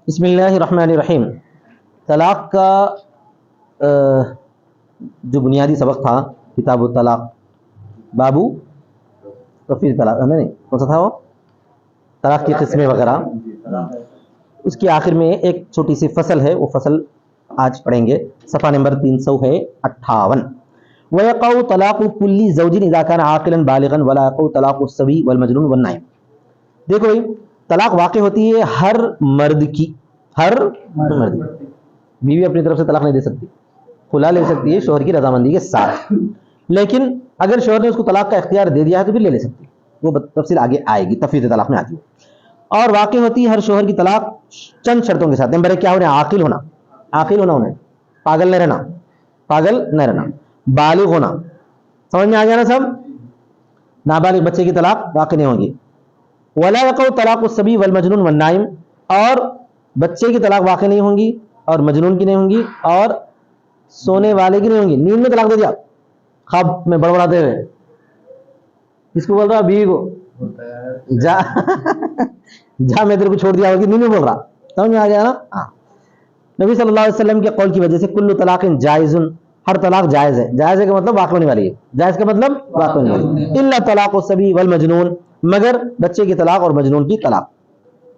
بسم اللہ الرحمن الرحیم. طلاق کا جو بنیادی سبق تھا کتاب الطلاق بابو تفصیل طلاق نہیں کون سا تھا وہ طلاق کی قسمیں وغیرہ، اس کے آخر میں ایک چھوٹی سی فصل ہے، وہ فصل آج پڑھیں گے. صفحہ نمبر 358. وَيَقَعُ طَلَاقُ كُلِّ زَوْجٍ إِذَا كَانَ عَاقِلًا بَالِغًا وَلَا يَقَعُ طَلَاقُ الصَّبِيِّ وَالْمَجْنُونِ وَالنَّائِمِ. دیکھو بھائی، طلاق واقع ہوتی ہے ہر مرد کی، ہر مرد کی. بیوی اپنی طرف سے طلاق نہیں دے سکتی، خلا لے سکتی ہے شوہر کی رضامندی کے ساتھ، لیکن اگر شوہر نے اس کو طلاق کا اختیار دے دیا ہے تو پھر لے لے سکتی ہے. وہ تفصیل آگے آئے گی، تفصیل طلاق میں آتی ہے. اور واقع ہوتی ہے ہر شوہر کی طلاق چند شرطوں کے ساتھ. نمبر 1 کیا ہونا؟ عاقل ہونا. عاقل ہونا، انہیں پاگل نہ رہنا، پاگل نہ رہنا. بالغ ہونا. سمجھ میں آ گیا نا سب؟ نابالغ بچے کی طلاق واقع نہیں ہوگی. ولا يقع طلاق الصبي والمجنون والنائم. اور بچے کی طلاق واقع نہیں ہوں گی، اور مجنون کی نہیں ہوں گی، اور سونے والے کی نہیں ہوں گی. نیند میں طلاق دے دیا خواب میں بڑبڑاتے ہوئے، کس کو بول رہا؟ بیوی کو. جا جا میں تیرے کو چھوڑ دیا ہوگی، نیند میں بول رہا. سمجھ میں آ گیا نا؟ ہاں. نبی صلی اللہ علیہ وسلم کے قول کی وجہ سے کل طلاق جائز، ہر طلاق جائز ہے. جائز ہے کا مطلب واقع ہونے والی ہے، جائز کا مطلب واقع ہونے والی ہے. الا طلاق الصبی والمجنون، مگر بچے کی طلاق اور مجنون کی طلاق.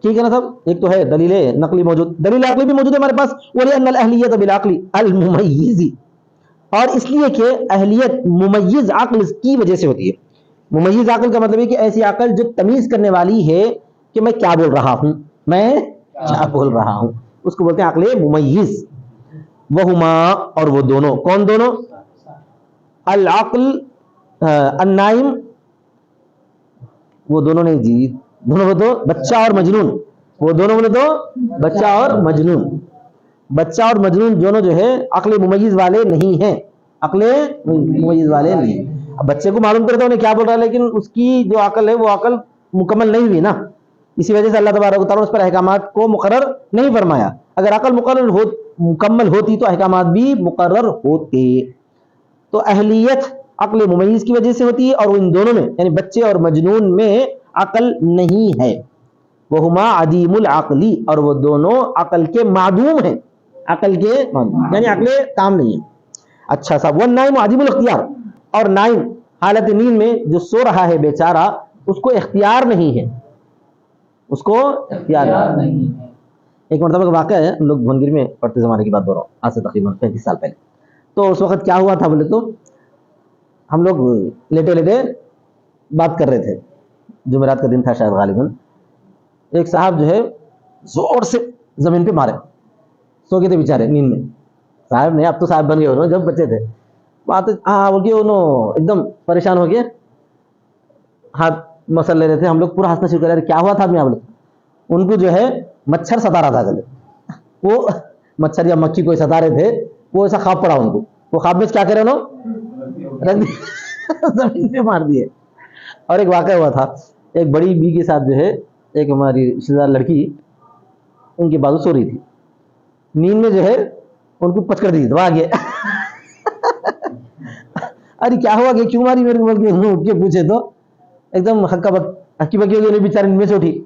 ٹھیک ہے نا سب؟ ایک تو ہے دلیل نقلی موجود، دلیل عقلی بھی موجود ہے ہمارے پاس. وَلِأَنَّ الْأَهْلِيَّةَ بِالْعَقْلِ الْمُمَيِّزِ، اور اس لیے کہ اہلیت ممیز عقل کی وجہ سے ہوتی ہے. ممیز عقل کا مطلب ہے کہ ایسی عقل جو تمیز کرنے والی ہے کہ میں کیا بول رہا ہوں، میں کیا بول رہا ہوں، اس کو بولتے ہیں عقل ممیز. وہما، اور وہ دونوں. کون دونوں؟ العقل النائم، وہ دونوں نہیں جی، دونوں بولو بچہ اور مجنون. وہ دونوں بولو تو بچہ اور مجنون. بچہ اور مجنون دونوں جو ہے عقل ممیز والے نہیں ہیں، عقل ممیز والے نہیں. اب بچے کو معلوم کرتا انہیں کیا بول رہا ہے، لیکن اس کی جو عقل ہے وہ عقل مکمل نہیں ہوئی نا. اسی وجہ سے اللہ تبارک و تعالیٰ اس پر احکامات کو مقرر نہیں فرمایا. اگر عقل مکمل ہوتی تو احکامات بھی مقرر ہوتے. تو اہلیت عقل ممیز کی وجہ سے ہوتی ہے، اور ان دونوں میں یعنی بچے اور مجنون میں عقل نہیں ہے. وہما عدیم العقلی، اور وہ دونوں عقل کے معدوم ہیں، عقل کے یعنی عقل تام نہیں ہے. اچھا صاحب. والنائم عدیم الاختیار، اور نائم حالت نیند میں جو سو رہا ہے بیچارہ، اس کو اختیار نہیں ہے، اس کو اختیار نہیں ہے. ایک مرتبہ کا واقعہ ہے، ہم لوگ بھونگیر میں پڑھتے زمانے کی بات بول رہا ہوں، آج سے تقریباً 35 سال پہلے. تو اس وقت کیا ہوا تھا بولے تو ہم لوگ لیٹے لیٹے بات کر رہے تھے، جمعرات کا دن تھا شاید غالباً. ایک صاحب جو ہے زور سے زمین پہ مارے، سو گئے تھے بیچارے نیند میں. صاحب نہیں، اب تو صاحب بن گئے انہوں، جب بچے تھے بات بول کے انہوں ایک دم پریشان ہو گئے، ہاتھ مسل لے رہے تھے. ہم لوگ پورا ہنسنا شروع کر رہے. کیا ہوا تھا آدمی؟ آپ لوگ ان کو جو ہے مچھر ستا رہا تھا گلے، وہ مچھر یا مکھی کوئی ستا رہے تھے. وہ ایسا خواب پڑا ان کو، وہ خواب میں کیا کرے انہوں زمین پہ مار دیے. اور ایک واقعہ ہوا تھا، ایک بڑی بی کے ساتھ جو ہے ایک ہماری رشتے دار لڑکی، ان کی بازو سو رہی تھی، نیند میں جو ہے ان کو پچ کر دی تو آگے ارے کیا ہوا کہ کیوں ماری میرے کو؟ اٹھ کے پوچھے تو ایک دم ہکی بکی ہو گئی بیچاری، نیند میں سے اٹھی.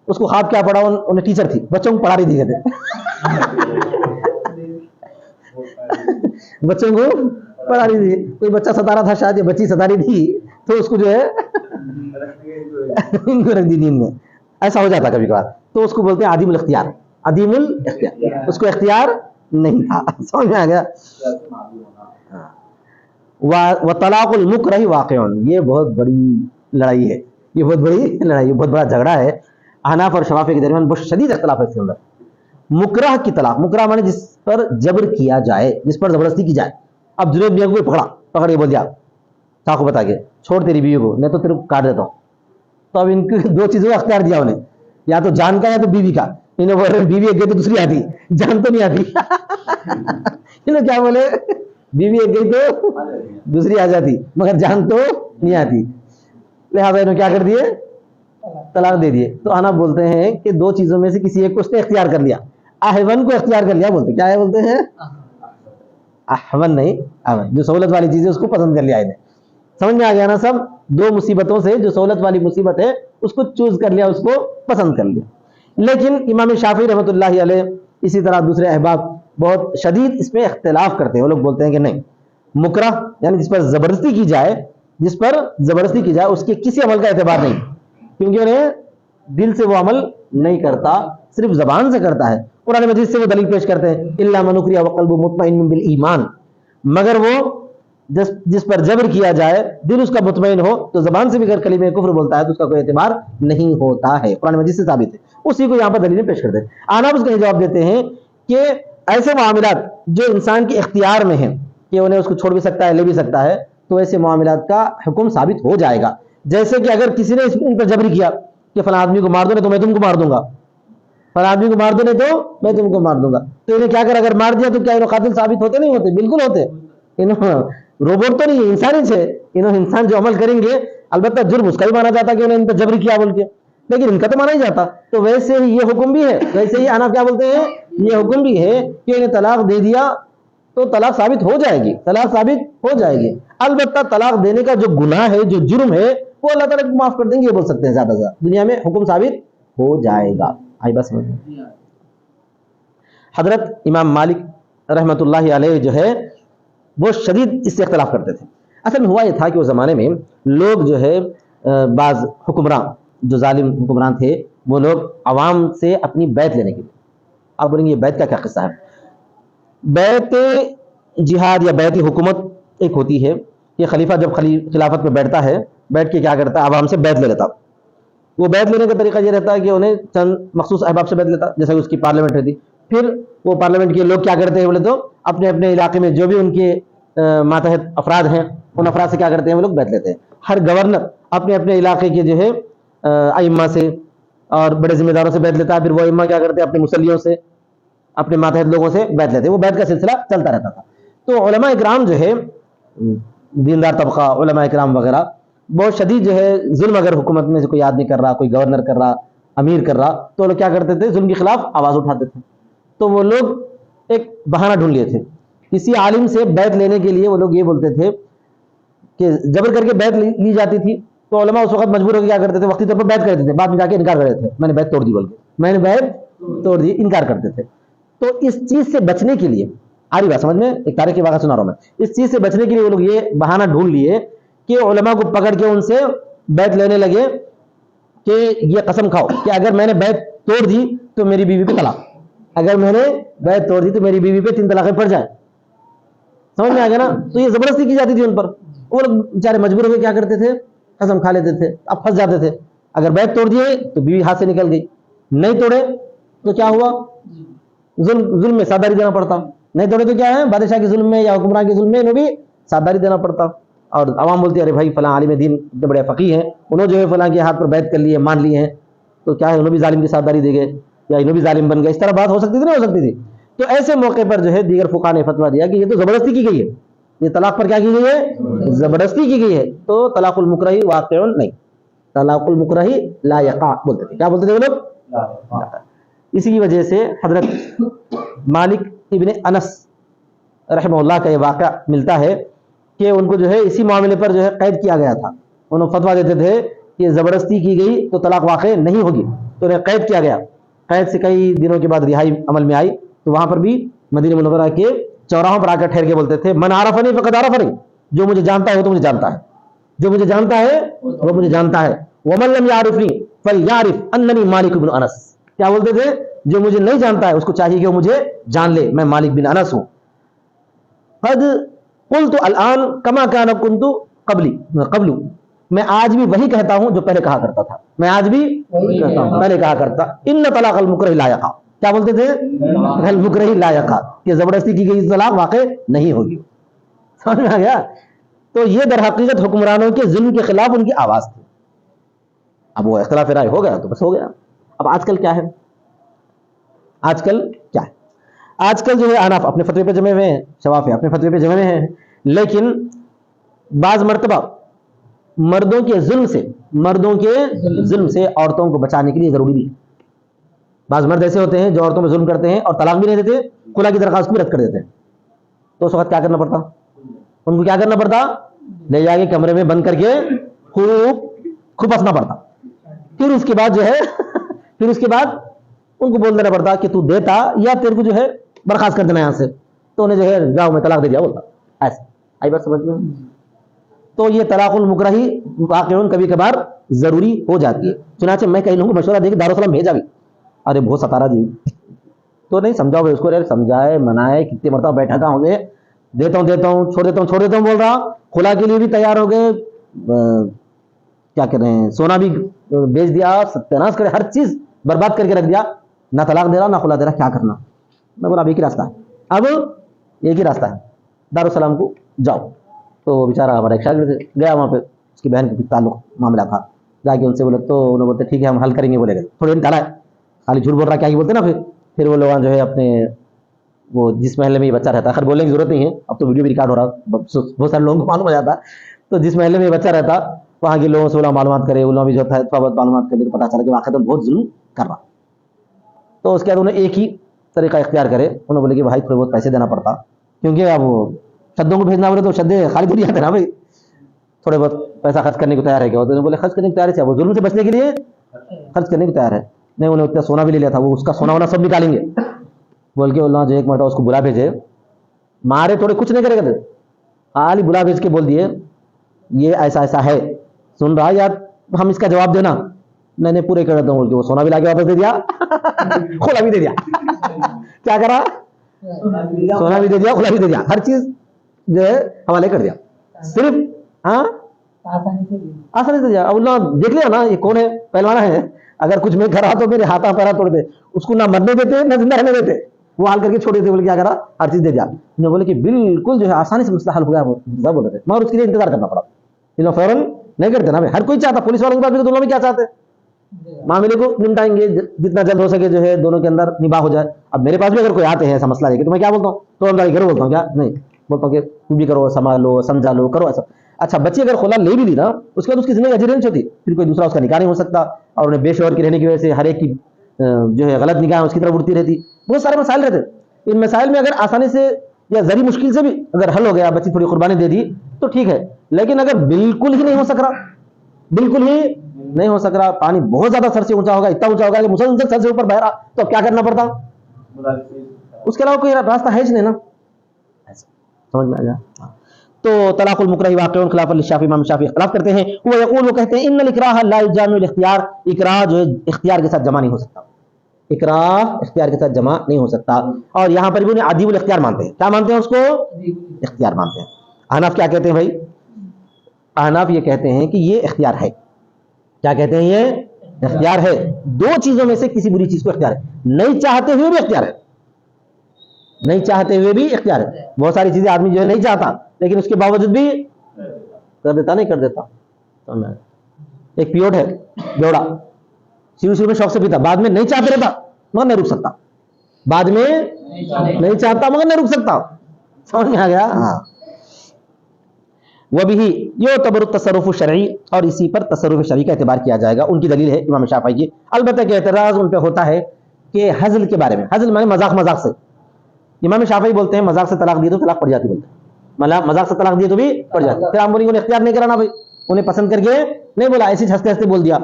اس کو خواب کیا پڑا؟ انہیں ٹیچر تھی، بچوں کو پڑھا رہی تھی، کہتے بچوں کو پڑھا رہی تھی. کوئی بچہ ستا رہا تھا شاید، یا بچی ستا رہی تھی، تو اس کو جو ہے ان کو رکھ دی نیند میں. ایسا ہو جاتا کبھی کبھار. تو اس کو بولتے ہیں عدیم الاختیار، عدیم الاختیار، اس کو اختیار نہیں تھا. سمجھ میں آ گیا؟ وطلاق المکرہ واقع، یہ بہت بڑی لڑائی ہے، یہ بہت بڑی لڑائی ہے، بہت بڑا جھگڑا ہے. احناف اور شوافی کے درمیان بہت شدید اختلاف ہے اس کے اندر. مکرہ کی طلاق، مکرہ مانے جس پر جبر کیا جائے، جس پر زبردستی کی جائے. اب جنید میاں کو پکڑ کے بول دیا چاقو بتا کے چھوڑ تیری بیوی کو، نہیں تو تیرے کو کاٹ دیتا ہوں. تو اب ان کی دو چیزوں کا اختیار دیا انہیں، یا تو جان کا یا تو بیوی کا. انہیں بول رہے بیوی ایک گئی تو دوسری آتی، جان تو نہیں آتی. انہیں کیا بولے؟ بیوی ایک گئی تو دوسری آ جاتی، مگر جان تو نہیں آتی. لہٰذا انہوں کیا کر دیے؟ طلاق دے دیے. تو احناف بولتے ہیں کہ دو چیزوں میں سے کسی ایک کو اس نے اختیار کر لیا، احون کو اختیار کر لیا. بولتے کیا ہے؟ بولتے ہیں احون نہیں، احون جو سہولت والی چیز ہے اس کو پسند کر لیا انہیں. سمجھ میں آ گیا نا سب؟ دو مصیبتوں سے جو سہولت والی مصیبت ہے اس کو چوز کر لیا، اس کو پسند کر لیا. لیکن امام شافعی رحمۃ اللہ علیہ اسی طرح دوسرے احباب بہت شدید اس میں اختلاف کرتے ہیں. وہ لوگ بولتے ہیں کہ نہیں، مکرہ یعنی جس پر زبردستی کی جائے، جس پر زبردستی کی جائے اس کے کسی عمل کا اعتبار نہیں، کیونکہ انہیں دل سے وہ عمل نہیں کرتا، صرف زبان سے کرتا ہے. قرآن مجید سے وہ دلیل پیش کرتے ہیں الا من اکرہ وقلبہ مطمئن بالایمان، مگر وہ جس پر جبر کیا جائے دل اس کا مطمئن ہو تو زبان سے بھی اگر کلمہ کفر بولتا ہے تو اس کا کوئی اعتبار نہیں ہوتا ہے. قرآن مجید سے ثابت ہے. اسی کو یہاں پر دلیل پیش کرتے ہیں. آناف اس کا جواب دیتے ہیں کہ ایسے معاملات جو انسان کے اختیار میں ہیں کہ انہیں اس کو چھوڑ بھی سکتا ہے، لے بھی سکتا ہے، تو ایسے معاملات کا حکم ثابت ہو جائے گا. جیسے کہ اگر کسی نے ان پر جبر کیا کہ فلاں آدمی کو مار دو نہیں تو میں تم کو مار دوں گا، فلاں آدمی کو مار دو نہیں تو میں تم کو مار دوں گا، تو انہیں کیا کر اگر مار دیا تو کیا انہوں قاتل ثابت ہوتے نہیں ہوتے؟ بالکل ہوتے. انہوں روبوٹ تو نہیں ہے، انسان ہی ہے. انہوں انسان جو عمل کریں گے البتہ جرم اس کا بھی مانا جاتا کہ انہیں ان پر جبر کیا بول کے، لیکن ان کا تو مانا ہی جاتا. تو ویسے ہی یہ حکم بھی ہے، ویسے ہی آناف کیا بولتے ہیں، یہ حکم بھی ہے کہ انہیں طلاق دے دیا تو طلاق ثابت ہو جائے گی، طلاق ثابت ہو جائے گی. البتہ طلاق دینے کا جو گناہ ہے، جو جرم ہے، وہ اللہ تعالیٰ کو معاف کر دیں گے، یہ بول سکتے ہیں. زیادہ سے زیادہ دنیا میں حکم ثابت ہو جائے گا. آئی بس میں حضرت امام مالک رحمۃ اللہ علیہ جو ہے وہ شدید اس سے اختلاف کرتے تھے. اصل میں ہوا یہ تھا کہ اس زمانے میں لوگ جو ہے بعض حکمران جو ظالم حکمران تھے وہ لوگ عوام سے اپنی بیعت لینے کے لیے، آپ بولیں گے یہ بیعت کا کیا قصہ ہے؟ بیعت جہاد یا بیعت حکومت ایک ہوتی ہے کہ خلیفہ جب خلافت میں بیٹھتا ہے، بیٹھ کے کیا کرتا ہے، عوام سے بیعت لے لیتا. وہ بیعت لینے کا طریقہ یہ رہتا ہے کہ انہیں چند مخصوص احباب سے بیعت لیتا، جیسے اس کی پارلیمنٹ رہتی. پھر وہ پارلیمنٹ کے لوگ کیا کرتے ہیں بولے تو اپنے اپنے علاقے میں جو بھی ان کے ماتحت افراد ہیں ان افراد سے کیا کرتے ہیں وہ لوگ بیعت لیتے ہیں. ہر گورنر اپنے اپنے علاقے کے جو ہے ائمہ سے اور بڑے ذمہ داروں سے بیعت لیتا ہے. پھر وہ ائمہ کیا کرتے ہیں اپنے مسلیوں سے، اپنے ماتحت لوگوں سے بیعت لیتے ہیں. وہ بیعت کا سلسلہ چلتا رہتا تھا. تو علماء اکرام جو ہے دیندار طبقہ، علماء اکرام وغیرہ بہت شدید جو ہے ظلم اگر حکومت میں سے کوئی آدمی کر رہا، کوئی گورنر کر رہا، امیر کر رہا، تو لوگ کیا کرتے تھے، ظلم کے خلاف آواز اٹھاتے تھے. تو وہ لوگ ایک بہانہ ڈھونڈ لیے تھے. کسی عالم سے بیعت لینے کے لیے وہ لوگ یہ بولتے تھے کہ جبر کر کے بیعت لی جاتی تھی تو علماء اس وقت مجبور ہو کے کیا کرتے تھے، وقتی طور پر بیعت کرتے تھے، بعد میں جا کے انکار کر دیتے تھے، میں نے بیعت توڑ دی بول کے، میں نے بیعت توڑ دی، انکار کرتے تھے. تو اس چیز سے بچنے کے لیے، آ رہی بات سمجھ میں، ایک تاریخی واقعہ سنا رہا ہوں میں، اس چیز سے بچنے کے لیے وہ لوگ یہ بہانہ ڈھونڈ لیے کہ علماء کو پکڑ کے ان سے بیعت لینے لگے کہ یہ قسم کھاؤ کہ اگر میں نے بیعت توڑ دی تو میری بیوی پہ طلاق، اگر میں نے بیعت توڑ دی تو میری بیوی پہ 3 طلاقیں پڑ جائیں. سمجھ میں آ گیا نا؟ تو یہ زبردستی کی جاتی تھی ان پر. وہ لوگ بیچارے مجبور ہو کے کیا کرتے تھے، قسم کھا لیتے تھے. اب پھنس جاتے تھے. اگر بیعت توڑ دیے تو بیوی ہاتھ سے نکل گئی، نہیں توڑے تو کیا ہوا، ظلم میں ساداری دینا پڑتا. نہیں توڑے تو کیا ہے، بادشاہ کے ظلم میں یا حکمران کے ظلم میں انہیں بھی ساداری دینا پڑتا. اور عوام بولتی ہے ارے بھائی فلاں عالم دین اتنے بڑے فقیہ ہیں، انہوں جو ہے فلاں کے ہاتھ پر بیعت کر لی ہے، مان لی ہیں، تو کیا ہے انہوں بھی ظالم کی ساداری دے گئے یا انہوں بھی ظالم بن گئے. اس طرح بات ہو سکتی تھی، نہیں ہو سکتی تھی. تو ایسے موقع پر جو ہے دیگر فقہاء نے فتویٰ دیا کہ یہ تو زبردستی کی گئی ہے، یہ طلاق پر کیا کی گئی ہے، زبردستی کی گئی ہے. تو طلاق المکرہ واقع نہیں، طلاق المکرہ لا یقع بولتے تھے. کیا بولتے تھے وہ لوگ؟ اسی کی وجہ سے حضرت مالک ابن انس رحمہ اللہ کا یہ واقعہ ملتا ہے کہ ان کو جو ہے اسی معاملے پر جو ہے قید کیا گیا تھا. انہوں فتویٰ دیتے تھے کہ زبردستی کی گئی تو طلاق واقع نہیں ہوگی، تو انہیں قید کیا گیا. قید سے کئی دنوں کے بعد رہائی عمل میں آئی. تو وہاں پر بھی مدینہ منورہ کے چوراہوں پر آ کر ٹھہر کے بولتے تھے من عرفنی فقد عرفنی، جو مجھے جانتا ہے وہ تو مجھے جانتا ہے، جو مجھے جانتا ہے وہ مجھے جانتا ہے. ومن لم يعرفنی فلیعرف اننی مالک بن انس. کیا بولتے تھے، جو مجھے نہیں جانتا ہے اس کو چاہیے کہ وہ مجھے جان لے، میں مالک بن انس ہوں. قد قلت الان کما کان کنت قبل، میں آج بھی وہی کہتا ہوں جو پہلے کہا کرتا تھا، میں آج بھی کہتا ہوں پہلے کہا کرتا. ان طلاق المکرہ لا یقع، کیا بولتے تھے، المکرہ لا یقع، کہ زبردستی کی گئی طلاق واقع نہیں ہوگی. سمجھ میں آ گیا؟ تو یہ در حقیقت حکمرانوں کے ظلم کے خلاف ان کی آواز تھی. اب وہ اختلاف رائے ہو گیا تو بس ہو گیا. اب آج کل کیا ہے، آج کل کیا ہے، آج کل جو ہے اناف اپنے فتوے پہ جمے ہوئے ہیں، شوافی اپنے فتوے پہ جمے ہوئے ہیں، لیکن بعض مرتبہ مردوں کے ظلم سے عورتوں کو بچانے کے لیے ضروری بھی ہے. بعض مرد ایسے ہوتے ہیں جو عورتوں پہ ظلم کرتے ہیں اور طلاق بھی نہیں دیتے، خلا کی درخواست بھی رد کر دیتے ہیں. تو اس وقت کیا کرنا پڑتا ان کو، کیا کرنا پڑتا، لے جا کے کمرے میں بند کر کے خوب ہنسنا پڑتا. پھر اس کے بعد جو ہے پھر اس کے بعد ان کو بول دینا پڑتا کہ تو دیتا یا تیرے کو جو ہے برخاست کر دینا یہاں سے، تو انہیں جو ہے جاؤ میں طلاق دے دیا بولتا، ایسا آئی بات سمجھ میں؟ تو یہ طلاق المکرہی واقعاً کبھی کبھار ضروری ہو جاتی ہے. چنانچہ میں کئی لوگوں کو مشورہ دے کے دارالسلام بھیجا بھی، ارے بہت ستارا جی، تو نہیں سمجھاؤ اس کو، سمجھائے منائے کتنے مرتبہ بیٹھا تھا ہوں گے، دیتا ہوں چھوڑ دیتا ہوں بول رہا، خلا کے لیے بھی تیار ہو گئے، کیا کر رہے ہیں، سونا بھی بیچ دیا، ستیاناش کرے، ہر چیز برباد کر کے رکھ دیا، نہ طلاق دے رہا نہ خلا دے رہا، کیا کرنا؟ میں بولا اب ایک ہی راستہ ہے، اب ایک ہی راستہ ہے، دارالسلام کو جاؤ. تو بیچارہ ہمارا ایک شاگرد گیا وہاں پہ، اس کی بہن کے تعلق معاملہ تھا، جا کے ان سے بولے تو انہوں بولتے ٹھیک ہے ہم حل کریں گے، بولے گا تھوڑے دن ٹالا ہے، خالی جھوٹ بول رہا، کیا ہی بولتے نا. پھر وہ لوگ جو ہے اپنے وہ جس محلے میں یہ بچہ رہتا ہے، خیر بولنے کی ضرورت نہیں ہے، اب تو ویڈیو بھی ریکارڈ ہو رہا، بہت سارے لوگوں کو معلوم ہو جاتا. تو جس محلے میں یہ بچہ رہتا وہاں کے لوگوں سے علماء معلومات کرے، علماء بھی جو تھا تھوڑا بہت معلومات کرے تو پتا چلا کہ واقعہ بہت ظلم کر رہا. تو اس کے بعد انہیں ایک ہی طریقہ اختیار کرے، انہوں بولے کہ بھائی تھوڑے بہت پیسے دینا پڑتا، کیونکہ اب شدوں کو بھیجنا بولے تو شدے خالی تھوڑی آتے نا بھائی، تھوڑے بہت پیسہ خرچ کرنے کو تیار ہے. کیا تو انہوں بولے خرچ کرنے کو تیار ہے، وہ ظلم سے بچنے کے لیے خرچ کرنے کو تیار ہے. نہیں انہیں اتنا سونا بھی لے لیا تھا، وہ اس کا سونا وونا سب نکالیں گے بول کے اللہ جو ایک مرتبہ اس کو بلا بھیجے، مارے تھوڑے کچھ نہیں کرے گا، خالی بلا بھیج کے بول دیے یہ ایسا ایسا ہے، سن رہا یا ہم اس کا جواب دینا. میں نے پورے کر دیتا ہوں بول کے وہ سونا بھی لا کے واپس دے دیا، کھولا بھی دے دیا. کیا کرا؟ سونا بھی دے دیا، کھولا بھی دے دیا، ہر چیز جو ہے حوالے کر دیا، صرف ہاں آسانی سے دیا. اب اللہ دیکھ لیا نا یہ کون ہے، پہلوانا ہے، اگر کچھ میں کرا تو میرے ہاتھا پیرا توڑ دے، اس کو نہ مرنے دیتے نہ زندہ رہنے دیتے، وہ حال کر کے چھوڑ دیتے. بولے کیا کرا؟ ہر چیز دے دیا. انہوں بولے کہ بالکل جو ہے آسانی سے مسئلہ حل ہو گیا، وہ بول رہے تھے، مگر اس کے لیے انتظار کرنا پڑا. انہوں فوراً نہیں کرتے نا، ہر کوئی چاہتا، پولیس والوں کے پاس بھی دونوں میں کیا چاہتے معاملے کو نمٹائیں گے جتنا جلد ہو سکے، جو ہے دونوں کے اندر نباہ ہو جائے. اب میرے پاس بھی اگر کوئی آتے ہیں ایسا مسئلہ ہے کہ تو میں کیا بولتا ہوں، تو اندازی کرو بولتا ہوں، کیا نہیں بولتا ہوں کہ تم بھی کرو، سنبھالو سمجھا لو کرو ایسا. اچھا بچی اگر خلا لے بھی لی نا، اس کے بعد اس کی زندگی اجرینچ ہوتی، پھر کوئی دوسرا اس کا نکاح نہیں ہو سکتا، اور انہیں بے شوہر کی رہنے کی وجہ سے ہر ایک کی جو ہے غلط نگاہ اس کی طرف اڑتی رہتی. بہت سارے مسائل رہتے. ان مسائل میں اگر آسانی سے یا ذری مشکل سے بھی اگر حل ہو گیا، بچی تھوڑی قربانی دے دی تو ٹھیک ہے. لیکن اگر بالکل ہی نہیں ہو سک رہا، بالکل ہی نہیں ہو سک رہا، پانی بہت زیادہ سر سے اونچا ہوگا، اتنا اونچا ہوگا کہ مسلسل سر سے اوپر بہ رہا، تو کیا کرنا پڑتا؟ اس کے علاوہ کوئی راستہ ہے ہی نہیں نا. سمجھ میں آ گیا؟ تو طلاق المکرہ واقع خلاف الشافعی، امام شافعی اختلاف کرتے ہیں. وہ یقول، وہ کہتے ہیں ان الاکراہ لا یجامع الاختیار، اکراہ جو ہے اختیار کے ساتھ جمع نہیں ہو سکتا، اکراہ اختیار کے ساتھ جمع نہیں ہو سکتا. اور یہاں پر بھی انہیں عدیب الاختیار مانتے ہیں. کیا مانتے ہیں اس کو؟ اختیار مانتے ہیں. احناف کیا کہتے ہیں بھائی؟ احناف یہ کہتے ہیں کہ یہ اختیار ہے. کیا کہتے ہیں؟ یہ اختیار ہے. دو چیزوں میں سے کسی بری چیز کو اختیار ہے، نہیں چاہتے ہوئے بھی اختیار ہے، نہیں چاہتے ہوئے بھی اختیار ہے. بہت ساری چیزیں آدمی جو ہے نہیں چاہتا لیکن اس کے باوجود بھی کر دیتا، نہیں کر دیتا. ایک پیوٹ ہے بیوڑا، شروع میں شوق سے پیتا، بعد میں نہیں چاہتے رہتا مگر نہیں رک سکتا، بعد میں نہیں چاہتا مگر نہیں رک سکتا. سمجھ میں آ گیا؟ ہاں. وہ بھی یہ تبر تصرف شرعی، اور اسی پر تصرف شرعی کا اعتبار کیا جائے گا. ان کی دلیل ہے امام شافعی کی. البتہ کہ اعتراض ان پہ ہوتا ہے کہ حزل کے بارے میں، حزل معنی مذاق، مذاق سے. امام شافعی بولتے ہیں مذاق سے طلاق دی تو طلاق پڑ جاتی، بولتے ہیں مذاق سے طلاق دی تو بھی پڑ جاتی. پھر ہم بولیں گے انہیں اختیار نہیں کرانا بھائی، انہیں پسند کر کے نہیں بولا، ایسے ہنستے ہنستے بول دیا.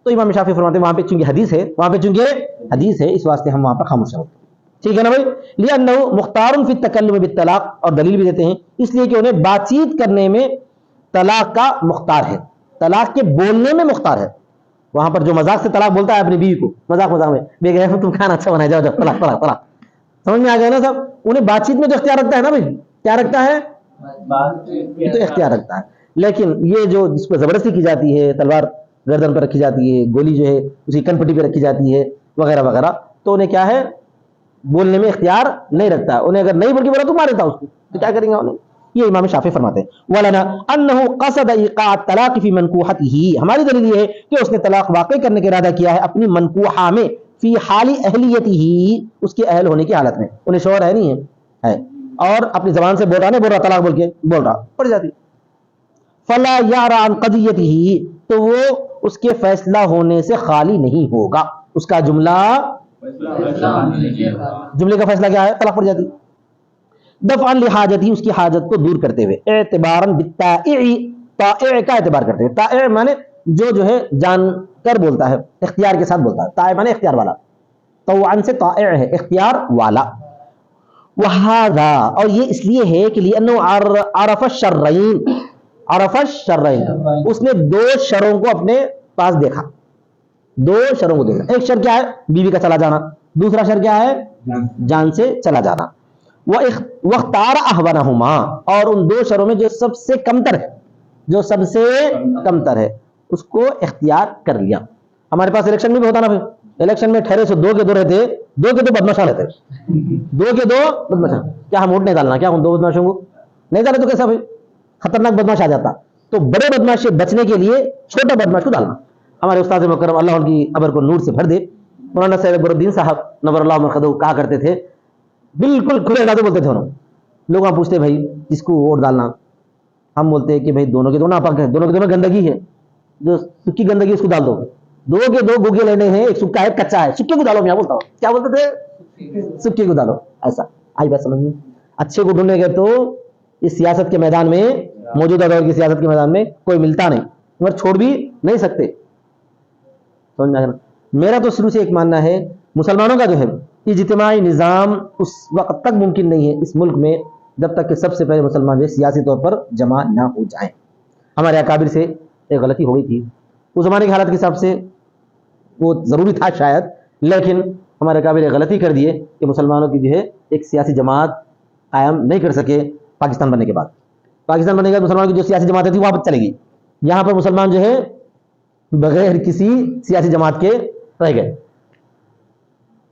تو امام شافعی فرماتے ہیں وہاں پہ چونکہ حدیث ہے، وہاں پہ چونکہ حدیث ہے، اس واسطے ہم وہاں پر خاموش ہیں. ٹھیک ہے نا بھائی؟ لأنہ مختار فی التکلم بالطلاق، اور دلیل بھی دیتے ہیں اس لیے کہ انہیں بات چیت کرنے میں طلاق کا مختار ہے، طلاق کے بولنے میں مختار ہے. وہاں پر جو مذاق سے طلاق بولتا ہے اپنی بیوی کو، مذاق مذاق میں بے گئے تم کھانا اچھا بنایا جاؤ، طلاق طلاق طلاق. سمجھ میں آ گیا نا سب؟ انہیں بات چیت میں تو اختیار رکھتا ہے نا بھائی، کیا رکھتا ہے؟ یہ تو اختیار رکھتا ہے. لیکن یہ جو جس پہ زبردستی کی جاتی ہے، تلوار گردن پہ رکھی جاتی ہے، گولی جو ہے اسی کن پٹی پہ رکھی جاتی ہے وغیرہ وغیرہ، تو انہیں کیا ہے؟ بولنے میں اختیار نہیں رکھتا. انہیں اگر نہیں بول کے بولا تو مارے تھا اس کو، تو کیا کریں گے انہیں؟ یہ امام شافعی فرماتے ہیں. وَلَنَا أَنَّهُ قَصَدَ إِيقَاعَ الطَّلَاقِ فِي مَنْكُوحَتِهِ، ہماری دلیل یہ ہے کہ اس نے طلاق واقع کرنے کا ارادہ کیا ہے اپنی منکوحہ میں، فی حال اہلیتہ، اس کے اہل ہونے کی حالت میں. انہیں شوہر ہے نہیں ہے، اور اپنی زبان سے بول رہا نہیں بول رہا، طلاق بول کے بول رہا، پڑ جاتی. فَلَا يَعْرَى عَنْ قَضِيَّتِهِ، تو وہ اس کے فیصلہ ہونے سے خالی نہیں ہوگا. اس کا جملے کا فیصلہ کیا ہے؟ طلاق پڑ جاتی. دفعا لحاجتی، اس کی حاجت کو دور کرتے ہوئے، اعتباراً بالطائع، طائع کا اعتبار کرتے ہوئے. طائع مانے جو ہے جان کر بولتا ہے، اختیار کے ساتھ بولتا ہے. طائع مانے اختیار والا. طوعن سے طائع ہے، اختیار والا. وہذا، اور یہ اس لیے ہے کہ لأنه عرف الشرعین، عرف الشرعین، اس نے دو شروں کو اپنے پاس دیکھا، دو شروں کو دیکھا. ایک شر کیا ہے؟ بیوی کا چلا جانا. دوسرا شر کیا ہے؟ جان سے چلا جانا. واختار احونہما، اور ان دو شروں میں جو سب سے کمتر ہے، جو سب سے کمتر ہے اس کو اختیار کر لیا. ہمارے پاس الیکشن میں بھی ہوتا نا، پھر الیکشن میں ٹھہرے سو دو کے دو رہتے، دو کے دو بدماشاں رہتے، دو کے دو بدماشاں. کیا ہم ووٹ نہیں ڈالنا؟ کیا ہم دو بدماشوں کو نہیں ڈالے تو کیسا بھائی خطرناک بدماش آ جاتا؟ تو بڑے بدماش سے بچنے کے لیے چھوٹا بدماش کو ڈالنا. ہمارے استاد مکرم اللہ ان کی قبر کو نور سے بھر دے، مولانا سید اکبر الدین صاحب نور اللہ مرقدہ کہا کرتے تھے، بالکل کھلے ارادے بولتے تھے انہوں. لوگ آپ پوچھتے بھائی کس کو ووٹ ڈالنا؟ ہم بولتے ہیں کہ بھائی دونوں کے دونوں ناپاک ہیں، دونوں کے دونوں گندگی ہے، جو سکی گندگی اس کو ڈال دو. دو کے دو گوگے لینے ہیں، ایک سکا ہے ایک کچا ہے، سکے کو ڈالو. میں بولتا ہوں کیا بولتے تھے؟ سکے کو ڈالو. ایسا آئی بات سمجھ میں؟ اچھے کو ڈھونڈنے گئے تو اس سیاست کے میدان میں، موجودہ دور کی سیاست کے میدان میں کوئی ملتا نہیں، مگر چھوڑ بھی نہیں سکتے. سمجھ میں آ گیا؟ میرا تو شروع سے ایک ماننا ہے، مسلمانوں کا جو ہے اجتماعی نظام اس وقت تک ممکن نہیں ہے اس ملک میں جب تک کہ سب سے پہلے مسلمان جو سیاسی طور پر جمع نہ ہو جائیں. ہمارے اکابر سے ایک غلطی ہو گئی تھی اس زمانے کی حالت کے حساب سے، وہ ضروری تھا شاید، لیکن ہمارے اکابر ایک غلطی کر دیے کہ مسلمانوں کی جو ہے ایک سیاسی جماعت قائم نہیں کر سکے. پاکستان بننے کے بعد، پاکستان بننے کے بعد مسلمانوں کی جو سیاسی جماعتیں تھیں واپس چلے گی. یہاں پر مسلمان جو ہے بغیر کسی سیاسی جماعت کے رہ گئے.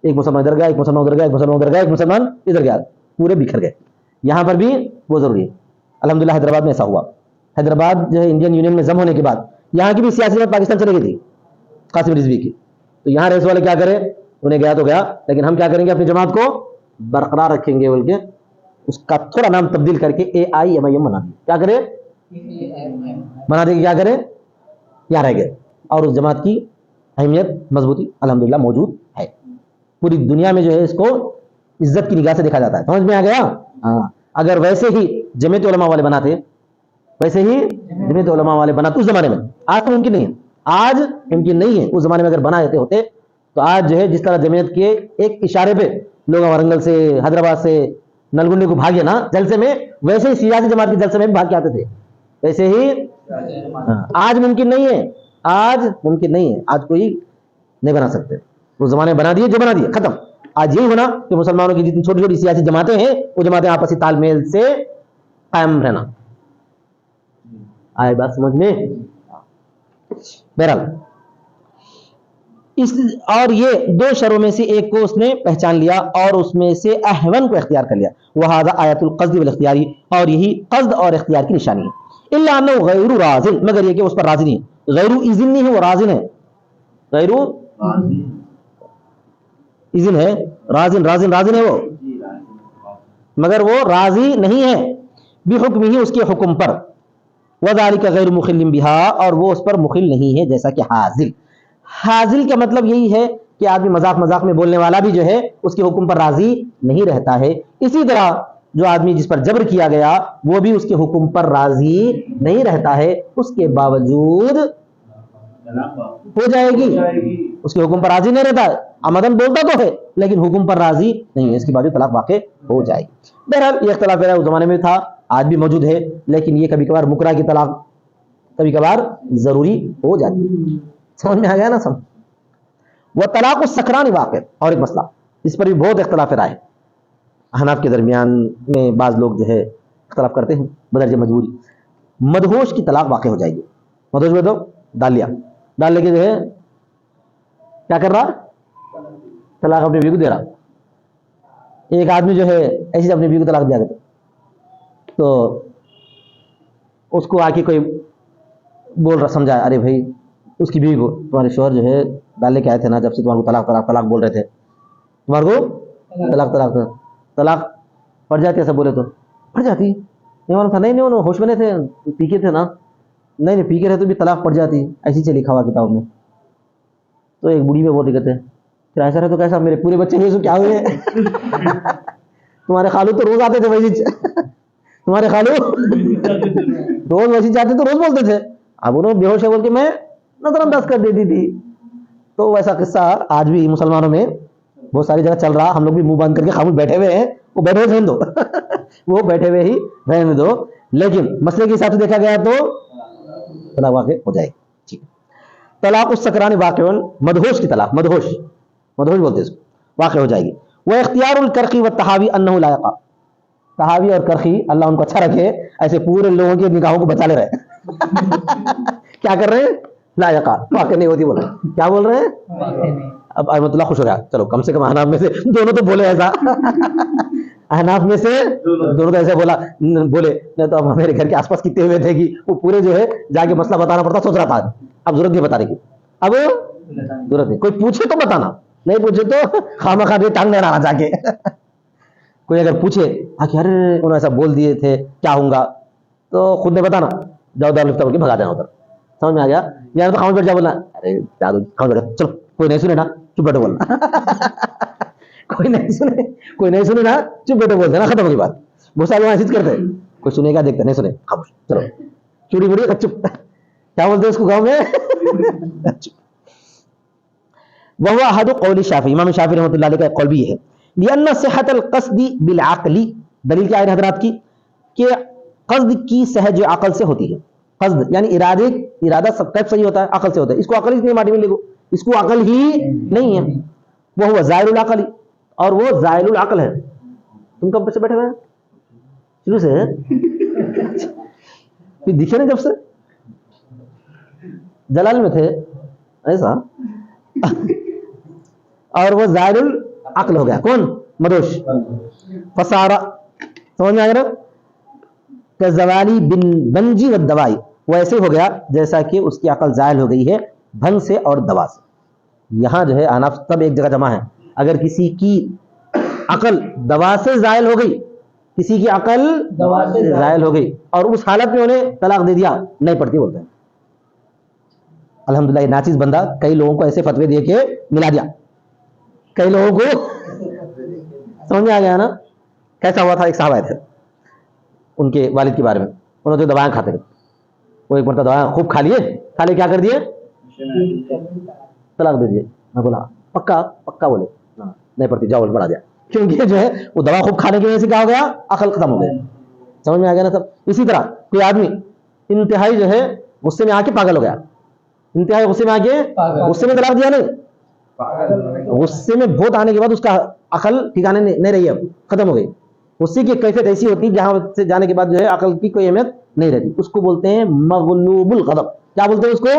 ایک مسلمان ادھر گیا، ایک مسلمان ادھر گیا، ایک مسلمان ادھر گیا، ایک مسلمان ادھر گیا، پورے بکھر گئے. یہاں پر بھی وہ ضروری ہے. الحمدللہ حیدرآباد میں ایسا ہوا. حیدرآباد جو ہے انڈین یونین میں ضم ہونے کے بعد یہاں کی بھی سیاسی جماعت پاکستان چلے گئی تھی قاسم رضوی کی. تو یہاں رئیس والے کیا کرے؟ انہیں گیا تو گیا، لیکن ہم کیا کریں گے؟ اپنی جماعت کو برقرار رکھیں گے بول کے اس کا تھوڑا نام تبدیل کر کے AIMIM بنا دیں. کیا کرے؟ بنا دیں. کیا کرے؟ یہاں رہ گئے. اور اس جماعت کی اہمیت مضبوطی الحمدللہ موجود ہے. پوری دنیا میں جو ہے اس کو عزت کی نگاہ سے دیکھا جاتا ہے. سمجھ میں آ گیا؟ ہاں. اگر ویسے ہی جمعیت علماء والے بناتے، ویسے ہی جمعیت علماء والے بناتے اس زمانے میں، آج تو ممکن نہیں ہے، آج ممکن نہیں ہے. اس زمانے میں اگر بنا دیتے ہوتے تو آج جو ہے جس طرح جمعیت کے ایک اشارے پہ لوگ ورنگل سے، حیدرآباد سے، نلگنڈی کو بھاگے نا جلسے میں، ویسے ہی سیاسی جماعت کے جلسے میں بھاگ کے آتے تھے. ویسے ہی آج ممکن نہیں ہے، آج ممکن نہیں ہے، آج کوئی نہیں بنا سکتے. وہ زمانے بنا دیے جو بنا دیے، ختم. آج یہی ہونا کہ مسلمانوں کی جتنی چھوٹی چھوٹی سیاسی جماعتیں ہیں وہ جماعتیں آپسی تال میل سے قائم رہنا. آئے بات سمجھ میں؟ بہرحال اور یہ دو شروں میں سے ایک کو اس نے پہچان لیا اور اس میں سے احون کو اختیار کر لیا. وہذا آیت القصد والاختیاری، اور یہی قصد اور اختیار کی نشانی ہے. الا انه غیر راضٍ، مگر یہ کہ اس پر راضی نہیں. غیر اذن نہیں ہے، وہ راضی ہے. غیر اذن ہے، راضن راضن راضن ہے وہ، مگر وہ راضی نہیں ہے بحکم ہی، اس کے حکم پر. وذالک غیر مخل بها، اور وہ اس پر مخل نہیں ہے جیسا کہ حاضل. حاضل کا مطلب یہی ہے کہ آدمی مذاق مذاق میں بولنے والا بھی جو ہے اس کے حکم پر راضی نہیں رہتا ہے. اسی طرح جو آدمی جس پر جبر کیا گیا وہ بھی اس کے حکم پر راضی نہیں رہتا ہے، اس کے باوجود ہو جائے گی، اس کے حکم پر راضی نہیں رہتا ہے. آمدن بولتا تو ہے لیکن حکم پر راضی نہیں ہے، اس کے بعد طلاق واقع ہو جائے گی. بہرحال یہ اختلاف ہے، اس زمانے میں تھا، آج بھی موجود ہے، لیکن یہ کبھی کبھار مکرہ کی طلاق کبھی کبھار ضروری ہو جاتی ہے. سمجھ میں آ گیا نا؟ سمجھ. وہ طلاق السکران واقع، اور ایک مسئلہ اس پر بھی بہت اختلاف رائے. احناف کے درمیان میں بعض لوگ جو ہے اختلاف کرتے ہیں بدرجہ مجبوری. مدہوش کی طلاق واقع ہو جائے گی. مدہوش میں تو ڈال لیا، ڈال لے کے جو ہے کیا کر رہا؟ طلاق اپنی بیوی کو دے رہا. ایک آدمی جو ہے ایسی اپنی بیوی کو طلاق دیا کرتا، تو اس کو آ کے کوئی بول رہا، سمجھایا، ارے بھائی اس کی بیوی کو تمہارے شوہر جو ہے ڈالنے کے آئے تھے نا، جب سے تمہارے کو طلاق طلاق طلاق بول رہے تھے، تمہارے کو طلاق طلاق طلاق پڑ جاتی ہے. ایسا بولے تو پڑ جاتی. نہیں انہوں ہوش میں نہیں تھے، پی کے تھے نا. نہیں پی کے رہے تو بھی طلاق پڑ جاتی، ایسی سے لکھا ہوا کتاب میں. تو ایک بوڑھی میں بول رہی کہتے ہیں پھر ایسا رہے تو کیسا، میرے پورے بچے ہوئے کیا ہوئے تمہارے خالو تو روز آتے تھے ویسی، تمہارے خالو روز ویسی جاتے تو روز بولتے تھے. اب انہوں بے ہوش ہے بول کے میں نظر انداز کر دیتی تھی. تو ویسا قصہ آج بھی مسلمانوں میں بہت ساری جگہ چل رہا, ہم لوگ بھی منہ بند کر کے خاموش بیٹھے ہوئے ہیں, وہ بیٹھے ہوئے رہنے دو وہ بیٹھے ہوئے ہی رہنے دو, لیکن مسئلے کے حساب سے دیکھا گیا تو طلاق واقع ہو جائے گی. طلاق السکران واقع, مدہوش کی طلاق, مدہوش بولتے ہیں اس کو, واقع ہو جائے گی. وہ اختیار الکرخی والتحاوی انہ لا یقع, تحاوی اور کرخی اللہ ان کو اچھا رکھے, ایسے پورے لوگوں کی نگاہوں کو بچا لے رہے کیا کر رہے ہیں, لا یقع, واقع نہیں ہوتی بول رہے ہیں. کیا بول رہے ہیں؟ اب احمد اللہ خوش ہو گیا, چلو کم سے کم احناف میں سے دونوں تو بولے ایسا احناف میں سے دونوں تو ایسے بولے, نہیں تو اب میرے گھر کے آس پاس کتنے ہوئے تھے کہ وہ پورے جو ہے جا کے مسئلہ بتانا پڑتا, سوچ رہا تھا, اب ضرورت نہیں بتانے کی, اب ضرورت نہیں, کوئی پوچھے تو بتانا, نہیں پوچھے تو خامہ خواہ ٹانگ لے رہا جا کے کوئی اگر پوچھے کہ ارے انہوں نے ایسا بول دیے تھے کیا ہوں گا, تو خود نے بتانا, جاؤ دار لفتا بول کے بھگا دینا ادھر, سمجھ میں آ گیا. یار تو خاموش بیٹھ جا, بولنا ارے دادو خاموش بیٹھ, چلو کوئی نہیں سنے نا چپ بیٹھو بولنا کوئی نہیں سنے نا چپ بیٹھو بولتے نا, ختم ہوگی بات. بہت سارے میسج کرتے, کوئی سنے گا دیکھتا, نہیں سنے خاموش, چلو چوڑی بڑی چپ, کیا بولتے ہیں اس کو گاؤں میں وہ احد قول شافعی, امام شافعی رحمۃ اللہ علیہ کا قول بھی ہے, لأن صحت القصد بالعقل, دلیل کیا ہے حضرات کی, کہ قصد کی صحت جو عقل سے ہوتی ہے, قصد یعنی ارادہ سب کا صحیح ہوتا ہے, عقل سے ہوتا ہے. اس کو عقل ہی نہیں ماٹی میں لے گو, اس کو عقل ہی نہیں ہے, وہ ہوا زائل العقل, اور وہ زائل العقل ہے. تم کب سے بیٹھے ہوئے ہیں, شروع سے دکھے نا جب سے جلال میں تھے ایسا اور وہ زائل العقل ہو گیا, کون, مدوش. فسارا, سمجھ میں آ گیا, کہ زوالی بنجی و دوائی, وہ ایسے ہو گیا جیسا کہ اس کی عقل زائل ہو گئی ہے بھنگ سے اور دوا سے. یہاں جو ہے احناف سب ایک جگہ جمع ہے, اگر کسی کی عقل دوا سے زائل ہو گئی, کسی کی عقل دوا سے زائل ہو گئی اور اس حالت میں انہیں طلاق دے دیا, نہیں پڑتی بولتے ہیں. الحمدللہ یہ ناچیز بندہ کئی لوگوں کو ایسے فتوے دے کے ملا دیا, کئی لوگوں کو سمجھ میں آ گیا نا. کیسا ہوا تھا, ایک صاحب آئے تھے ان کے والد کے بارے میں, انہوں نے دوائیں کھاتے تھے, وہ ایک مرتبہ دوائیں خوب کھا لیے کیا کر دیے, طلاق دے دیے. میں بولا پکا بولے نہیں پڑتی, جاؤ بڑھا دیا, کیونکہ جو ہے وہ دوا خوب کھانے کی وجہ سے کیا ہو گیا, عقل ختم ہو گیا. سمجھ میں آ گیا نا سب. اسی طرح کوئی آدمی انتہائی جو ہے غصے میں آ کے پاگل ہو گیا, انتہائی غصے میں آ کے غصے میں طلاق دیا, نہیں غصے میں بہت آنے کے بعد اس کا عقل ٹھکانے نہیں رہی, اب ختم ہو گئی. غصے کی کیفیت ایسی ہوتی جہاں سے جانے کے بعد جو ہے عقل کی کوئی اہمیت نہیں رہتی, اس کو بولتے ہیں مغلوب الغضب. کیا بولتے ہیں اس کو,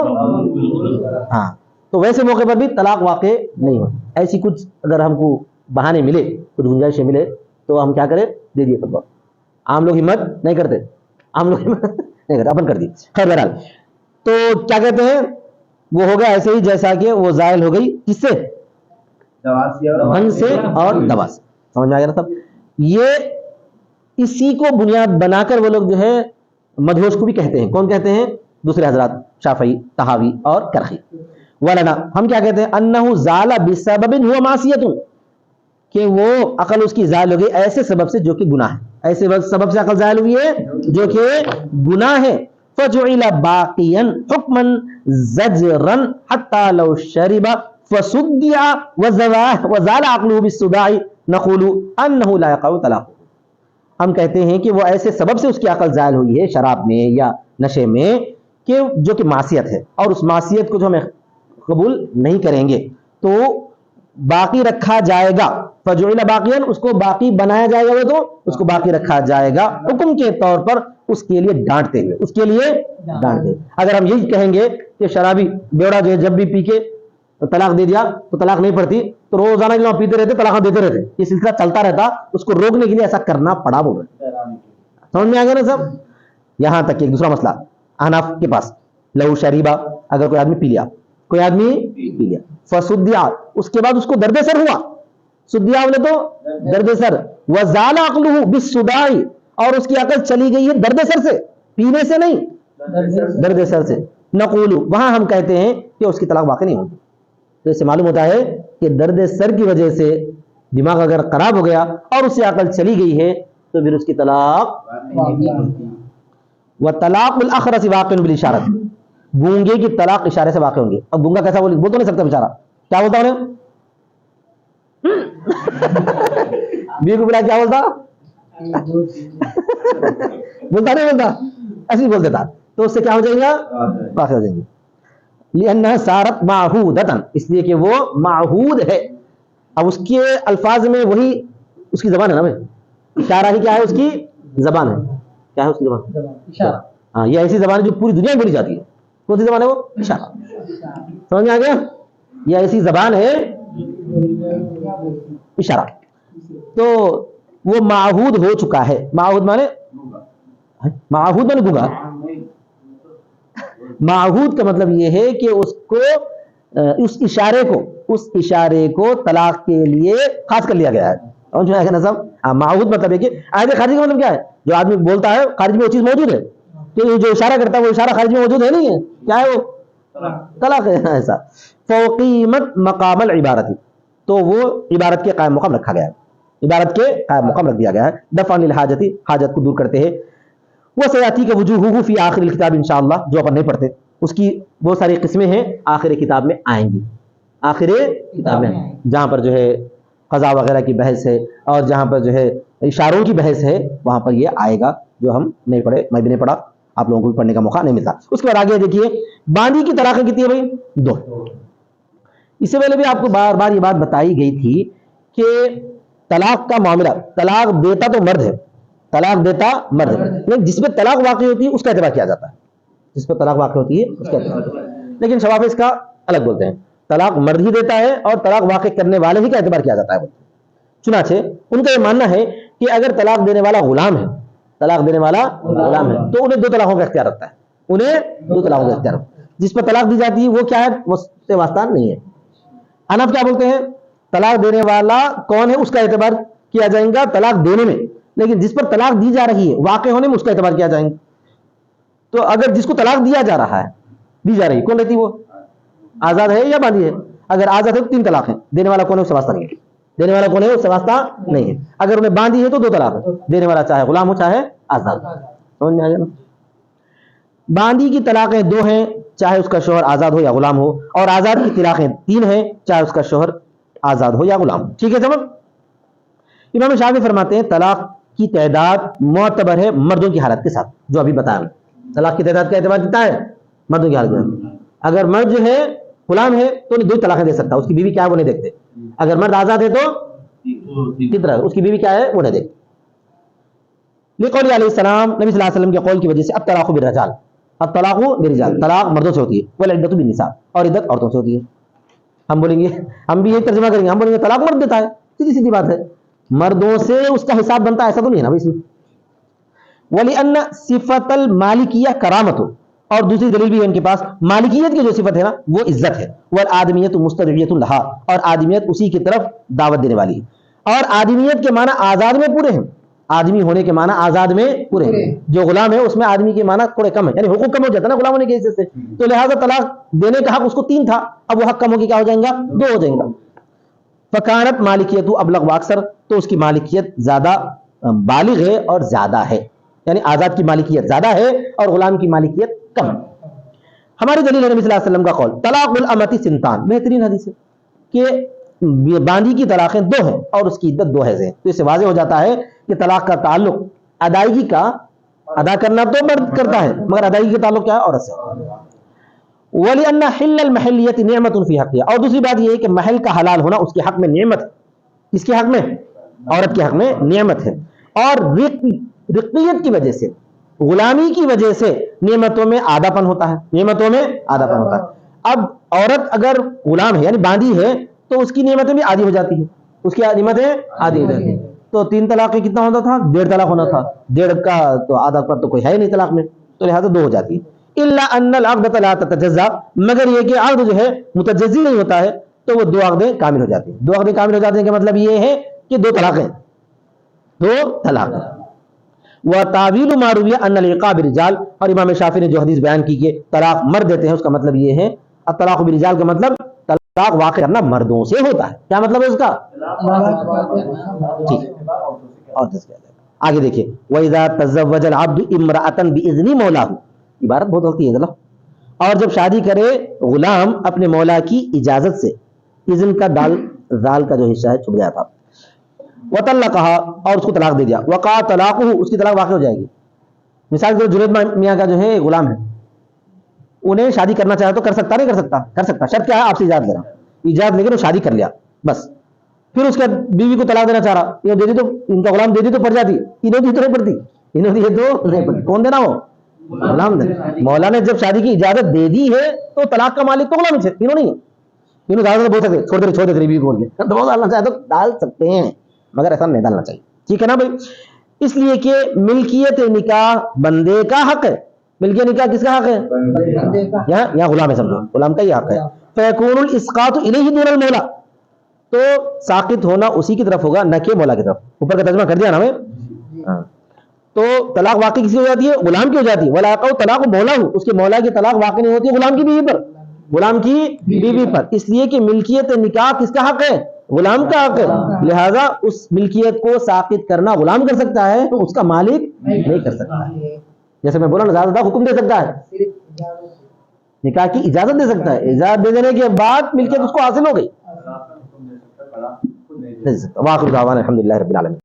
ہاں. تو ویسے موقع پر بھی طلاق واقع نہیں ہو. ایسی کچھ اگر ہم کو بہانے ملے, کچھ گنجائشیں ملے, تو ہم کیا کریں, دے دیے فتویٰ. عام لوگ ہمت نہیں کرتے, اپن کر دی. خیر بہرحال, تو کیا کہتے ہیں, وہ ہو گیا ایسے ہی جیسا کہ وہ زائل ہو گئی, کس سے, بھنگ سے اور دوا سے. سمجھ میں آ گیا سب. یہ اسی کو بنیاد بنا کر وہ لوگ جو ہے مدہوش کو بھی کہتے ہیں. کون کہتے ہیں, دوسرے حضرات شافعی, طحاوی اور کرخی. ولنا, ہم کیا کہتے ہیں, انہ زال بسبب هو معصیت, کہ وہ عقل اس کی زائل ہو گئی ایسے سبب سے جو کہ گناہ ہے, ایسے سبب سے عقل زائل ہوئی ہے جو کہ گناہ ہے. فجعل باقیا حکما زجرا حتى لو شرب فصدع وزال عقله بالصداع نقول انه لا يقع طلاق. ہم کہتے ہیں کہ وہ ایسے سبب سے اس کی عقل زائل ہوئی ہے, شراب میں یا نشے میں, کہ جو کہ معصیت ہے, اور اس معصیت کو جو ہمیں قبول نہیں کریں گے تو باقی رکھا جائے گا. فجعل باقیا, اس کو باقی بنایا جائے گا, وہ تو اس کو باقی رکھا جائے گا حکم کے طور پر, اس کے لیے ڈانٹتے ہوئے, اس کے لیے ڈانٹتے. اگر ہم یہی کہیں گے کہ شرابی بیوڑا جو ہے جب بھی پی کے طلاق دے دیا تو طلاق نہیں پڑتی, تو روزانہ جو پیتے رہتے طلاق دیتے رہتے, یہ سلسلہ چلتا رہتا, اس کو روکنے کے لیے ایسا کرنا پڑا. بول رہے سمجھ میں آ گیا نا سب. یہاں تک ایک دوسرا مسئلہ احناف کے پاس, لو شریبا, اگر کوئی آدمی پی لیا, فصدع, اس کے بعد اس کو درد سر ہوا, صدع بولے تو درد سر, وزال عقلہ بالصداع, اور اس کی عقل چلی گئی ہے درد سر سے, پینے سے نہیں, درد سر سے. نقول, وہاں ہم کہتے ہیں کہ اس کی طلاق واقع نہیں ہوگی. تو اس سے معلوم ہوتا ہے کہ درد سر کی وجہ سے دماغ اگر خراب ہو گیا اور اس سے عقل چلی گئی ہے تو پھر اس کی طلاق. وطلاق الاخرس واقع بالاشارہ, گونگے کی طلاق اشارے سے واقع ہوں گی. اب گونگا کیسا بول تو نہیں سکتا بیچارہ, کیا بولتا انہیں, بیوی کو بلا کیا بولتا؟ بولتا نہیں بولتا، ایسے ہی بول دیتا، تو اس سے کیا ہو جائے گا؟ واقع ہو جائیں گے. لأنها صارت معہودۃ، اس لیے کہ وہ معہود ہے. اب اس کے الفاظ میں وہی اس کی زبان ہے نا بھائی، اشارہ ہی کیا ہے؟ اس کی زبان ہے. کیا ہے اس کی زبان؟ اشارہ. ہاں، یہ ایسی زبان ہے جو پوری دنیا میں بولی جاتی ہے. کون سی زبان ہے وہ؟ اشارہ. سمجھ میں آ گیا؟ یہ ایسی زبان ہے اشارہ. تو وہ معہود ہو چکا ہے. معہود مانے گونگا. معہود کا مطلب یہ ہے کہ اس کو اس اشارے کو طلاق کے لیے خاص کر لیا گیا ہے. اور جو ہے نا سب معہود مطلب ہے کہ آیت خارجی کا مطلب کیا ہے؟ جو آدمی بولتا ہے خارج میں وہ چیز موجود ہے، کہ جو اشارہ کرتا ہے وہ اشارہ خارج میں موجود ہے نہیں ہے. کیا ہے وہ؟ طلاق ہے. ایسا فوقیمت مقام العبارت، تو وہ عبارت کے قائم مقام رکھا گیا ہے. عبارت کے قائم مقام رکھ دیا گیا ہے. دفع للحاجت، حاجت کو دور کرتے ہیں. وہ سیاتی کا وجوہ فی آخر الکتاب انشاءاللہ، جو اپن نہیں پڑھتے اس کی بہت ساری قسمیں ہیں، آخر کتاب میں آئیں گی. آخر کتاب میں جہاں پر جو ہے قضا وغیرہ کی بحث ہے، اور جہاں پر جو ہے اشاروں کی بحث ہے، وہاں پر یہ آئے گا، جو ہم نہیں پڑھے، میں بھی نہیں پڑھا، آپ لوگوں کو بھی پڑھنے کا موقع نہیں ملتا. اس کے بعد آگے دیکھیے، باندھی کی طلاقیں کتنی ہیں بھائی؟ 2. اس سے پہلے بھی آپ کو بار بار یہ بات بتائی گئی تھی کہ طلاق کا معاملہ، طلاق دیتا تو مرد ہے، طلاق دیتا مرد ہے، لیکن جس پہ طلاق واقع ہوتی ہے اس کا اعتبار کیا جاتا ہے. جس پہ طلاق واقع ہوتی ہے اس کا اعتبار، لیکن شفاف اس کا الگ بولتے ہیں. طلاق مرد ہی دیتا ہے اور طلاق واقع کرنے والے ہی کا اعتبار کیا جاتا ہے. چنانچہ ان کا یہ ماننا ہے کہ اگر طلاق دینے والا غلام ہے، طلاق دینے والا غلام ہے، تو انہیں 2 طلاقوں کا اختیار رکھتا ہے. انہیں 2 طلاقوں کا اختیار رکھتا ہے. جس پر طلاق دی جاتی ہے وہ کیا ہے؟ وہ سے واسطہ نہیں ہے. حنف کیا بولتے ہیں؟ طلاق دینے والا کون ہے اس کا اعتبار کیا جائے گا طلاق دینے میں، لیکن جس پر طلاق دی جا رہی ہے واقع ہونے میں اس کا اعتبار کیا جائے گا. تو اگر جس کو طلاق دیا جا رہا ہے، دی جا رہی، کون رہتی وہ؟ آزاد ہے یا باندھی ہے؟ اگر آزاد ہے تو 3 طلاق ہیں. دینے والا کون ہے؟ اس سے واسطہ نہیں ہے. دینے والا کون ہے؟ اس سے واسطہ نہیں ہے. اگر انہیں باندھی ہے تو 2 طلاق ہے. دینے والا چاہے غلام ہو چاہے آزاد. سمجھ میں آ گیا نا؟ باندھی کی طلاقیں 2 ہیں، چاہے اس کا شوہر آزاد ہو یا غلام ہو، اور آزاد کی طلاقیں 3 ہیں، چاہے اس کا شوہر آزاد ہو یا غلام ہو. ٹھیک ہے سمجھ؟ امام شافعی فرماتے ہیں طلاق کی تعداد معتبر ہے مردوں کی حالت کے ساتھ، جو ابھی بتایا. طلاق کی تعداد کا اعتبار کتنا ہے؟ مردوں کی حالت میں. اگر مرد جو ہے غلام ہے تو انہیں 2 طلاقیں دے سکتا، اس کی بیوی کیا ہے وہ نہیں دیکھتے. اگر مرد آزاد ہے تو کتنا اس کی بیوی کیا ہے وہ نہیں دیکھتے. لقول علیہ السلام، نبی صلی اللہ علیہ وسلم کے قول کی وجہ سے الطلاق بالرجال، الطلاق بالرجال، طلاق مردوں سے ہوتی ہے، والعدۃ بالنساء، اور عدت عورتوں سے ہوتی ہے. ہم بولیں گے، ہم بھی یہ ترجمہ کریں گے، ہم بولیں گے طلاق مرد دیتا ہے. سیدھی سیدھی بات ہے، مردوں سے اس کا حساب بنتا ہے، ایسا تو نہیں ہے نا بھائی اس میں. وَلِأَنَّ صِفَةَ الْمَالِكِيَّةِ كَرَامَةٌ، اور دوسری دلیل بھی ہے ان کے پاس، مالکیت کی جو صفت ہے نا وہ عزت ہے. والآدمیت مستدعیۃ لها، اور آدمیت اسی کی طرف دعوت دینے والی ہے. اور آدمیت کے معنی آزاد میں پورے ہیں، آدمی ہونے کے معنی آزاد میں پورے ہیں. جو غلام ہے اس میں آدمی کے معنی تھوڑے کم ہے، یعنی حقوق کم ہو جاتا ہے نا غلام ہونے کی حیثیت سے. تو لہٰذا طلاق دینے کا حق اس کو 3 تھا، اب وہ حق کم ہو کے کیا ہو جائیں گا؟ 2 ہو جائیں گا. فکانت مالکیت ابلغ واکثر، تو اس کی مالکیت زیادہ بالغ ہے اور زیادہ ہے، یعنی آزاد کی مالکیت زیادہ ہے اور غلام کی مالکیت کم. ہماری دلیل ہے نبی صلی اللہ علیہ وسلم کا قول، طلاق الامتی سنتان، بہترین حدیث ہے کہ باندھی کی طلاقیں 2 ہیں اور اس کی عدت 2 حیض ہیں. تو اس سے واضح ہو جاتا ہے کہ طلاق کا تعلق ادائیگی کا، ادا کرنا تو مرد کرتا ہے مگر ادائیگی کا تعلق کیا ہے؟ عورت سے. وَلِأَنَّ حِلَّ الْمَحِلِّيَّةِ نِعْمَةٌ فِي حَقِّهَا، اور دوسری بات یہ ہے کہ محل کا حلال ہونا اس کے حق میں نعمت ہے. اس کے حق میں؟ عورت کے حق میں نعمت ہے. اور رقیت کی وجہ سے، غلامی کی وجہ سے نعمتوں میں آدھا پن ہوتا ہے، نعمتوں میں آدھا پن ہوتا ہے. اب عورت اگر غلام ہے یعنی باندھی ہے تو اس کی نعمتیں بھی آدھی ہو جاتی ہیں، اس کی نعمتیں آدھی ہو جاتی ہیں. تو 3 طلاقیں کتنا ہوتا تھا؟ 1.5 طلاق ہونا تھا. 1.5 کا تو آدھا پر تو کوئی ہے نہیں طلاق میں، تو لہٰذا 2 ہو جاتی ہے. الا ان العقد لا تتجزا، مگر یہ کہ عقد جو ہے متجزی نہیں ہوتا ہے، تو وہ 2 عقدیں کامل ہو جاتی ہیں. 2 عقدیں کامل ہو جاتی ہیں کا مطلب یہ ہے کہ 2 طلاقیں، 2 طلاق. وتاویل ما روی ان العقاب بالرجال، اور امام شافعی نے جو حدیث بیان کی کہ طلاق مرد دیتے ہیں، اس کا مطلب یہ ہے الطلاق بالرجال کا مطلب طلاق واقع کرنا مردوں سے ہوتا ہے. کیا مطلب ہے اس کا؟ ٹھیک ہے، اور آگے دیکھیے، وَإِذَا تَزَوَّجَ الْعَبْدُ امْرَأَةً بِإِذْنِ مَوْلَاهُ، عبارت بہت غلطی ہے ذرا. اور جب شادی کرے غلام اپنے مولا کی اجازت سے، اذن کا دال زال کا جو حصہ ہے چھپ گیا تھا. وطلقها اور اس کو طلاق دے دیا. وقع طلاقه اس کی طلاق واقع ہو جائے گی. مثال کے جنید میاں کا جو ہے غلام ہے, انہیں شادی کرنا چاہے تو کر سکتا نہیں کر سکتا؟ کر سکتا. شرط کیا ہے؟ آپ سے اجازت لے رہا ہوں, اجازت لے کے وہ شادی کر لیا بس. پھر اس کے بیوی کو طلاق دینا چاہ رہا, یہ دے دی تو ان کا غلام دے دی تو پڑ جاتی, انہوں دی تو نہیں پڑتی, انہوں دی تو نہیں پڑتی. کون دینا وہ؟ غلام دینا. مولا نے جب شادی کی اجازت دے دی ہے تو طلاق کا مالک تو غلام ہے, تینوں نہیں ہے. تینوں زیادہ بول سکتے چھوڑ دے بیوی بول کے دباؤ ڈالنا چاہے تو ڈال سکتے ہیں, مگر ایسا نہیں ڈالنا چاہیے. ٹھیک ہے نا بھائی؟ اس لیے کہ ملکیت نکاح بندے کا حق ہے. ملکیت نکاح کس کا حق ہے؟ یہاں غلام ہے, سمجھو غلام کا ہی حق ہے. فیکون الاسقاط الیہ دون المولا, تو ساقط ہونا اسی کی طرف ہوگا نہ کہ مولا کی طرف. اوپر کا ترجمہ کر دیا نا ہمیں. تو طلاق واقع کسی ہو جاتی ہے؟ غلام کی ہو جاتی ہے. ولا طلاق مولا ہو, اس کے مولا کی طلاق واقع نہیں ہوتی ہے غلام کی بیوی پر, غلام کی بیوی پر, اس لیے کہ ملکیت نکاح کس کا حق ہے؟ غلام کا حق ہے. لہذا اس ملکیت کو ساقط کرنا غلام کر سکتا ہے, تو اس کا مالک نہیں کر سکتا ہے. جیسے میں بولا نا, زیادہ حکم دے سکتا ہے, نکاح کی اجازت دے سکتا ہے, اجازت دے دینے کے بعد ملکیت اس کو حاصل ہو گئی. واخر دعوانا الحمدللہ رب العالمین.